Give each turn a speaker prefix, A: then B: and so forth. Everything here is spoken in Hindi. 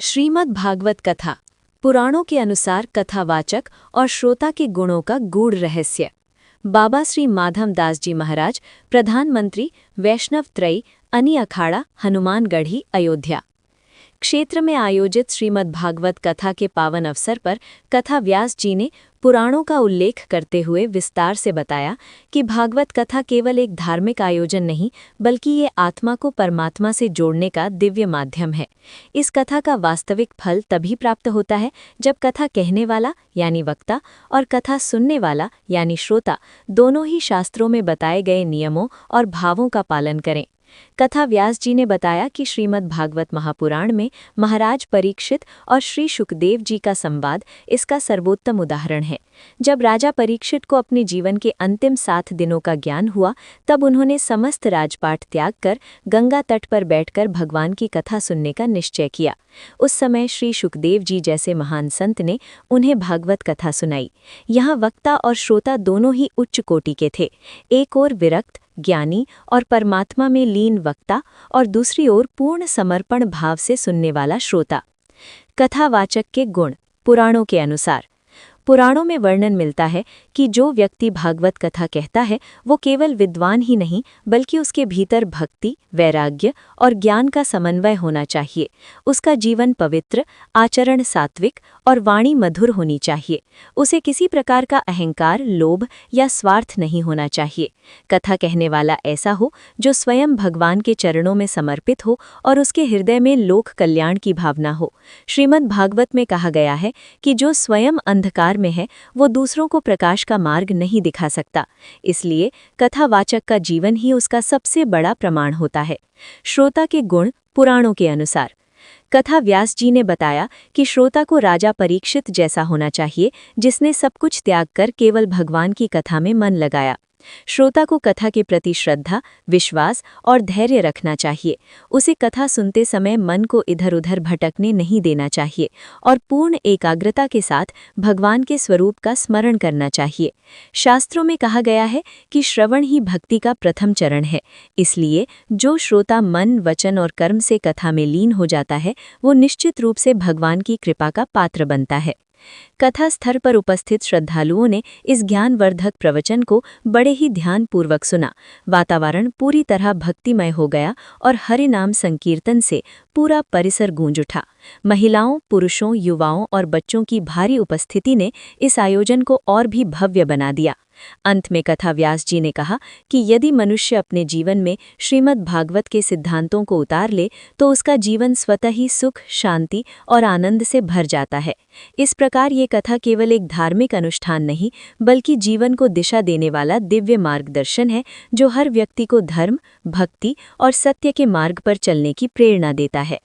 A: श्रीमद् भागवत कथा पुराणों के अनुसार कथावाचक और श्रोता के गुणों का गूढ़ रहस्य। बाबा श्री माधव दास जी महाराज, प्रधानमंत्री, वैष्णव त्रयी, अनि अखाड़ा, हनुमानगढ़ी, अयोध्या क्षेत्र में आयोजित श्रीमद् भागवत कथा के पावन अवसर पर कथा व्यास जी ने पुराणों का उल्लेख करते हुए विस्तार से बताया कि भागवत कथा केवल एक धार्मिक आयोजन नहीं, बल्कि ये आत्मा को परमात्मा से जोड़ने का दिव्य माध्यम है। इस कथा का वास्तविक फल तभी प्राप्त होता है जब कथा कहने वाला यानी वक्ता और कथा सुनने वाला यानी श्रोता दोनों ही शास्त्रों में बताए गए नियमों और भावों का पालन करें। कथा व्यास जी ने बताया कि श्रीमद् भागवत महापुराण में महाराज परीक्षित और श्री सुखदेव जी का संवाद इसका सर्वोत्तम उदाहरण है। जब राजा परीक्षित को अपने जीवन के अंतिम 7 दिनों का ज्ञान हुआ, तब उन्होंने समस्त राजपाट त्याग कर गंगा तट पर बैठकर भगवान की कथा सुनने का निश्चय किया। उस समय श्री सुखदेव जी जैसे महान संत ने उन्हें भागवत कथा सुनाई। यहाँ वक्ता और श्रोता दोनों ही उच्च कोटि के थे। एक ओर विरक्त, ज्ञानी और परमात्मा में लीन वक्ता और दूसरी ओर पूर्ण समर्पण भाव से सुनने वाला श्रोता। कथावाचक के गुण। पुराणों के अनुसार पुराणों में वर्णन मिलता है कि जो व्यक्ति भागवत कथा कहता है वो केवल विद्वान ही नहीं, बल्कि उसके भीतर भक्ति, वैराग्य और ज्ञान का समन्वय होना चाहिए। उसका जीवन पवित्र, आचरण सात्विक और वाणी मधुर होनी चाहिए। उसे किसी प्रकार का अहंकार, लोभ या स्वार्थ नहीं होना चाहिए। कथा कहने वाला ऐसा हो जो स्वयं भगवान के चरणों में समर्पित हो और उसके हृदय में लोक कल्याण की भावना हो। श्रीमद् भागवत में कहा गया है कि जो स्वयं अंधकार में है वो दूसरों को प्रकाश का मार्ग नहीं दिखा सकता। इसलिए कथावाचक का जीवन ही उसका सबसे बड़ा प्रमाण होता है। श्रोता के गुण। पुराणों के अनुसार कथा व्यास जी ने बताया कि श्रोता को राजा परीक्षित जैसा होना चाहिए, जिसने सब कुछ त्याग कर केवल भगवान की कथा में मन लगाया। श्रोता को कथा के प्रति श्रद्धा, विश्वास और धैर्य रखना चाहिए। उसे कथा सुनते समय मन को इधर उधर भटकने नहीं देना चाहिए और पूर्ण एकाग्रता के साथ भगवान के स्वरूप का स्मरण करना चाहिए। शास्त्रों में कहा गया है कि श्रवण ही भक्ति का प्रथम चरण है। इसलिए जो श्रोता मन, वचन और कर्म से कथा में लीन हो जाता है वो निश्चित रूप से भगवान की कृपा का पात्र बनता है। कथा स्थल पर उपस्थित श्रद्धालुओं ने इस ज्ञानवर्धक प्रवचन को बड़े ही ध्यानपूर्वक सुना। वातावरण पूरी तरह भक्तिमय हो गया और हरि नाम संकीर्तन से पूरा परिसर गूंज उठा। महिलाओं, पुरुषों, युवाओं और बच्चों की भारी उपस्थिति ने इस आयोजन को और भी भव्य बना दिया। अंत में कथा व्यास जी ने कहा कि यदि मनुष्य अपने जीवन में श्रीमद् भागवत के सिद्धांतों को उतार ले तो उसका जीवन स्वतः ही सुख, शांति और आनंद से भर जाता है। इस प्रकार ये कथा केवल एक धार्मिक अनुष्ठान नहीं, बल्कि जीवन को दिशा देने वाला दिव्य मार्गदर्शन है, जो हर व्यक्ति को धर्म, भक्ति और सत्य के मार्ग पर चलने की प्रेरणा देता है।